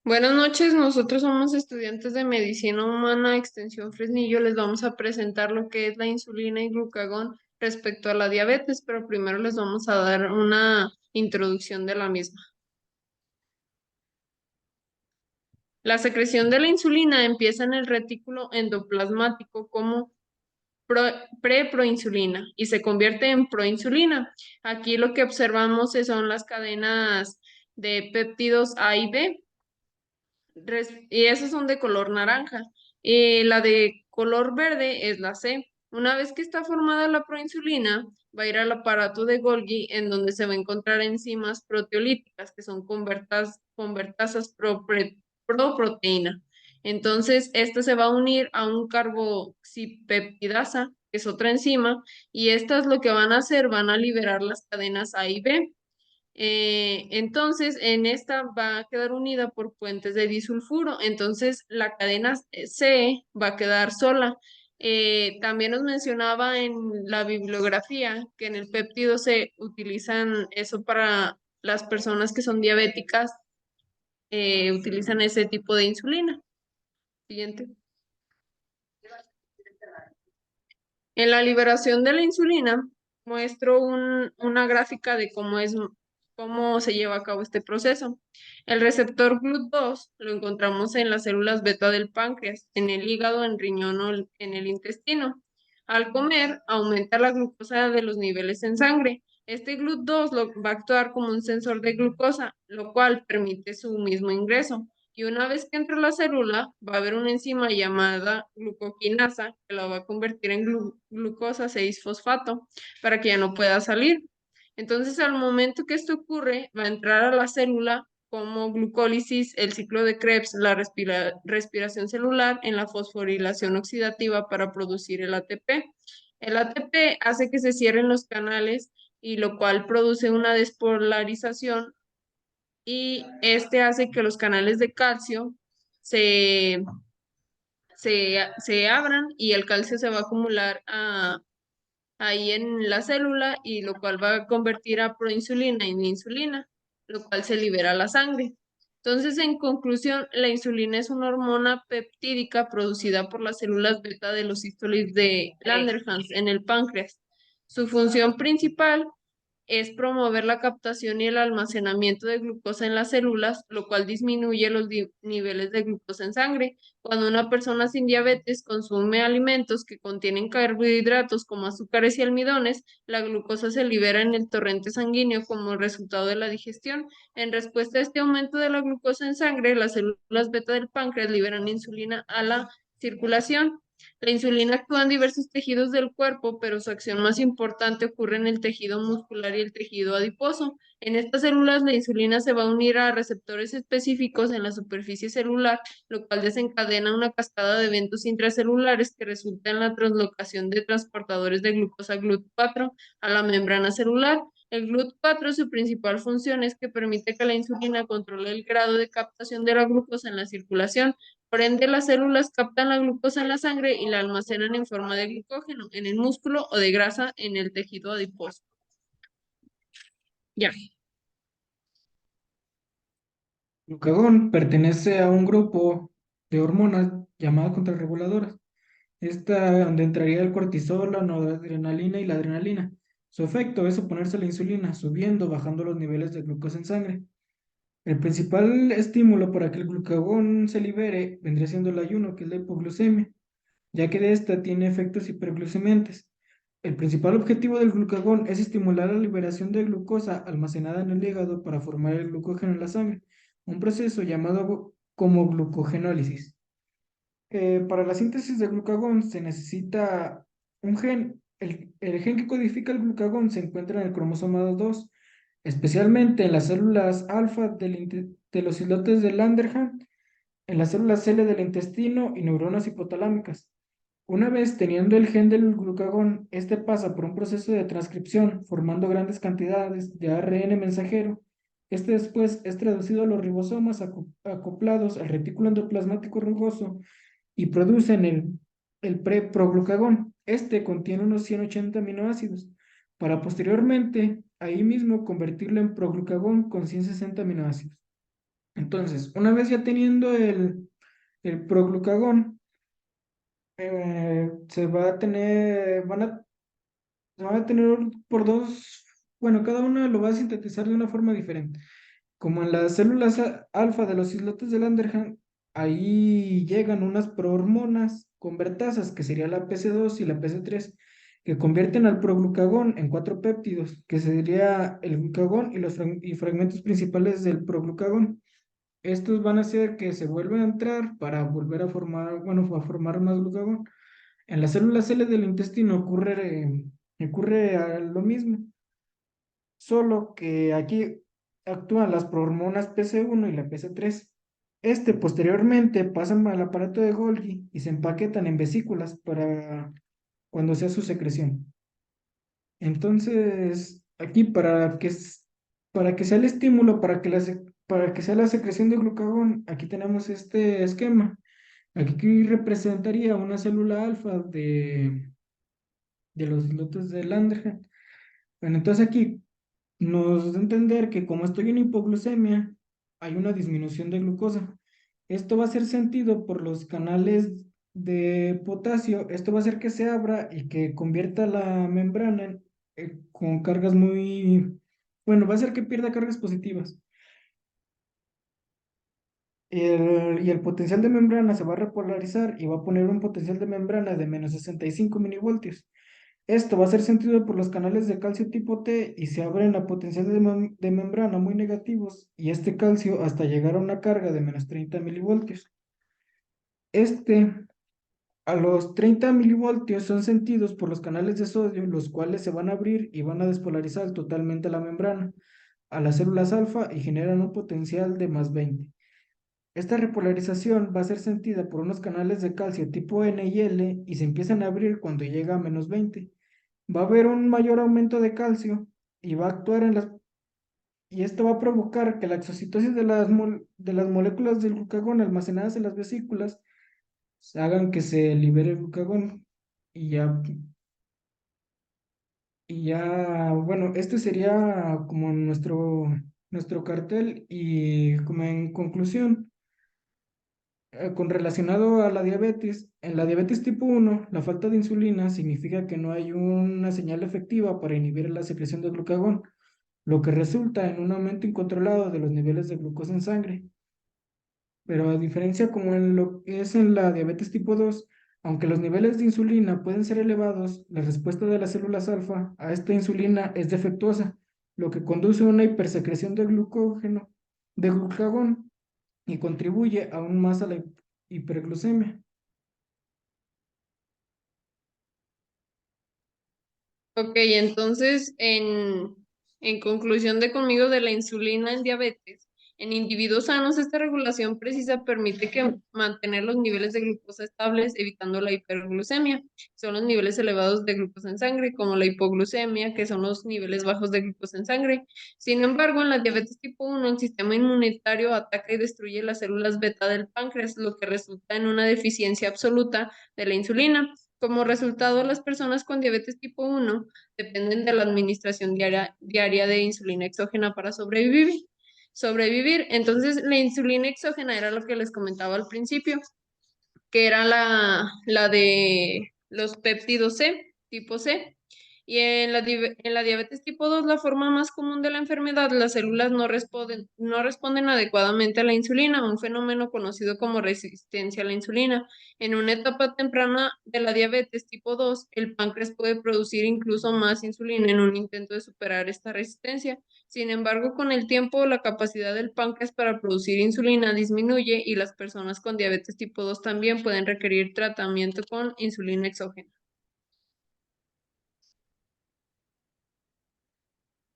Buenas noches, nosotros somos estudiantes de Medicina Humana, Extensión Fresnillo. Les vamos a presentar lo que es la insulina y glucagón respecto a la diabetes, pero primero les vamos a dar una introducción de la misma. La secreción de la insulina empieza en el retículo endoplasmático como preproinsulina y se convierte en proinsulina. Aquí lo que observamos son las cadenas de péptidos A y B. Y esas son de color naranja. La de color verde es la C. Una vez que está formada la proinsulina, va a ir al aparato de Golgi, en donde se va a encontrar enzimas proteolíticas, que son convertasas proproteína. Entonces, esta se va a unir a un carboxipeptidasa, que es otra enzima, y estas lo que van a hacer, van a liberar las cadenas A y B. Entonces, en esta va a quedar unida por puentes de disulfuro. Entonces, la cadena C va a quedar sola. También nos mencionaba en la bibliografía que en el péptido se utilizan eso para las personas que son diabéticas, utilizan ese tipo de insulina. Siguiente. En la liberación de la insulina, muestro una gráfica de cómo se lleva a cabo este proceso. El receptor GLUT2 lo encontramos en las células beta del páncreas, en el hígado, en riñón o en el intestino. Al comer, aumenta la glucosa de los niveles en sangre. Este GLUT2 va a actuar como un sensor de glucosa, lo cual permite su mismo ingreso. Y una vez que entre la célula, va a haber una enzima llamada glucoquinasa que la va a convertir en glucosa 6-fosfato para que ya no pueda salir. Entonces, al momento que esto ocurre, va a entrar a la célula como glucólisis, el ciclo de Krebs, la respiración celular en la fosforilación oxidativa para producir el ATP. El ATP hace que se cierren los canales y lo cual produce una despolarización y este hace que los canales de calcio se, se abran y el calcio se va a acumular ahí en la célula y lo cual va a convertir a proinsulina en insulina, lo cual se libera a la sangre. Entonces, en conclusión, la insulina es una hormona peptídica producida por las células beta de los histolis de Langerhans en el páncreas. Su función principal es promover la captación y el almacenamiento de glucosa en las células, lo cual disminuye los niveles de glucosa en sangre. Cuando una persona sin diabetes consume alimentos que contienen carbohidratos como azúcares y almidones, la glucosa se libera en el torrente sanguíneo como resultado de la digestión. En respuesta a este aumento de la glucosa en sangre, las células beta del páncreas liberan insulina a la circulación. La insulina actúa en diversos tejidos del cuerpo, pero su acción más importante ocurre en el tejido muscular y el tejido adiposo. En estas células, la insulina se va a unir a receptores específicos en la superficie celular, lo cual desencadena una cascada de eventos intracelulares que resulta en la translocación de transportadores de glucosa GLUT4 a la membrana celular. El GLUT4, su principal función es que permite que la insulina controle el grado de captación de la glucosa en la circulación. Por ende, las células captan la glucosa en la sangre y la almacenan en forma de glucógeno en el músculo o de grasa en el tejido adiposo. Ya. Glucagón pertenece a un grupo de hormonas llamadas contrarreguladoras. Esta donde entraría el cortisol, la noradrenalina y la adrenalina. Su efecto es oponerse a la insulina, subiendo, bajando los niveles de glucosa en sangre. El principal estímulo para que el glucagón se libere vendría siendo el ayuno, que es la hipoglucemia, ya que de esta tiene efectos hiperglucemiantes. El principal objetivo del glucagón es estimular la liberación de glucosa almacenada en el hígado para formar el glucógeno en la sangre, un proceso llamado como glucogenólisis. Para la síntesis de glucagón se necesita un gen. El gen que codifica el glucagón se encuentra en el cromosoma 2, especialmente en las células alfa de los islotes de Langerhans, en las células C del intestino y neuronas hipotalámicas. Una vez teniendo el gen del glucagón, este pasa por un proceso de transcripción, formando grandes cantidades de ARN mensajero. Este después es traducido a los ribosomas acoplados al retículo endoplasmático rugoso y producen el preproglucagón. Este contiene unos 180 aminoácidos, para posteriormente, ahí mismo, convertirlo en proglucagón con 160 aminoácidos. Entonces, una vez ya teniendo el proglucagón, se va a tener, se van a tener por dos, bueno, cada uno lo va a sintetizar de una forma diferente. Como en las células alfa de los islotes de Langerhans, ahí llegan unas prohormonas convertasas, que sería la PC2 y la PC3, que convierten al proglucagón en cuatro péptidos, que sería el glucagón y los fragmentos principales del proglucagón. Estos van a hacer que se vuelvan a entrar para volver a formar, bueno, a formar más glucagón. En las células L del intestino ocurre lo mismo, solo que aquí actúan las prohormonas PC1 y la PC3. Posteriormente pasan al aparato de Golgi y se empaquetan en vesículas para cuando sea su secreción. Entonces, aquí para que sea el estímulo, para que sea la secreción de glucagón, aquí tenemos este esquema. Aquí representaría una célula alfa de los islotes de Langerhans. Bueno, entonces aquí nos da a entender que como estoy en hipoglucemia, hay una disminución de glucosa. Esto va a ser sentido por los canales de potasio. Esto va a hacer que se abra y que convierta la membrana con cargas bueno, va a hacer que pierda cargas positivas. Y el potencial de membrana se va a repolarizar y va a poner un potencial de membrana de menos 65 milivoltios. Esto va a ser sentido por los canales de calcio tipo T y se abren la potencial de membrana muy negativos y este calcio hasta llegar a una carga de menos 30 milivoltios. Este, a los 30 milivoltios son sentidos por los canales de sodio, los cuales se van a abrir y van a despolarizar totalmente la membrana a las células alfa y generan un potencial de más 20. Esta repolarización va a ser sentida por unos canales de calcio tipo N y L y se empiezan a abrir cuando llega a menos 20. Va a haber un mayor aumento de calcio y va a actuar y esto va a provocar que la exocitosis de las moléculas del glucagón almacenadas en las vesículas hagan que se libere el glucagón y ya, bueno, este sería como nuestro cartel y como en conclusión. Con relacionado a la diabetes, en la diabetes tipo 1, la falta de insulina significa que no hay una señal efectiva para inhibir la secreción de glucagón, lo que resulta en un aumento incontrolado de los niveles de glucosa en sangre. Pero a diferencia como en lo que es en la diabetes tipo 2, aunque los niveles de insulina pueden ser elevados, la respuesta de las células alfa a esta insulina es defectuosa, lo que conduce a una hipersecreción de glucagón, y contribuye aún más a la hiperglucemia. Ok, entonces, en conclusión de conmigo de la insulina en diabetes, en individuos sanos, esta regulación precisa permite que mantener los niveles de glucosa estables, evitando la hiperglucemia. Son los niveles elevados de glucosa en sangre, como la hipoglucemia, que son los niveles bajos de glucosa en sangre. Sin embargo, en la diabetes tipo 1, el sistema inmunitario ataca y destruye las células beta del páncreas, lo que resulta en una deficiencia absoluta de la insulina. Como resultado, las personas con diabetes tipo 1 dependen de la administración diaria de insulina exógena para sobrevivir. Entonces, la insulina exógena era lo que les comentaba al principio, que era la de los péptidos C, tipo C. Y en la diabetes tipo 2, la forma más común de la enfermedad, las células no responden adecuadamente a la insulina, un fenómeno conocido como resistencia a la insulina. En una etapa temprana de la diabetes tipo 2, el páncreas puede producir incluso más insulina en un intento de superar esta resistencia. Sin embargo, con el tiempo, la capacidad del páncreas para producir insulina disminuye y las personas con diabetes tipo 2 también pueden requerir tratamiento con insulina exógena.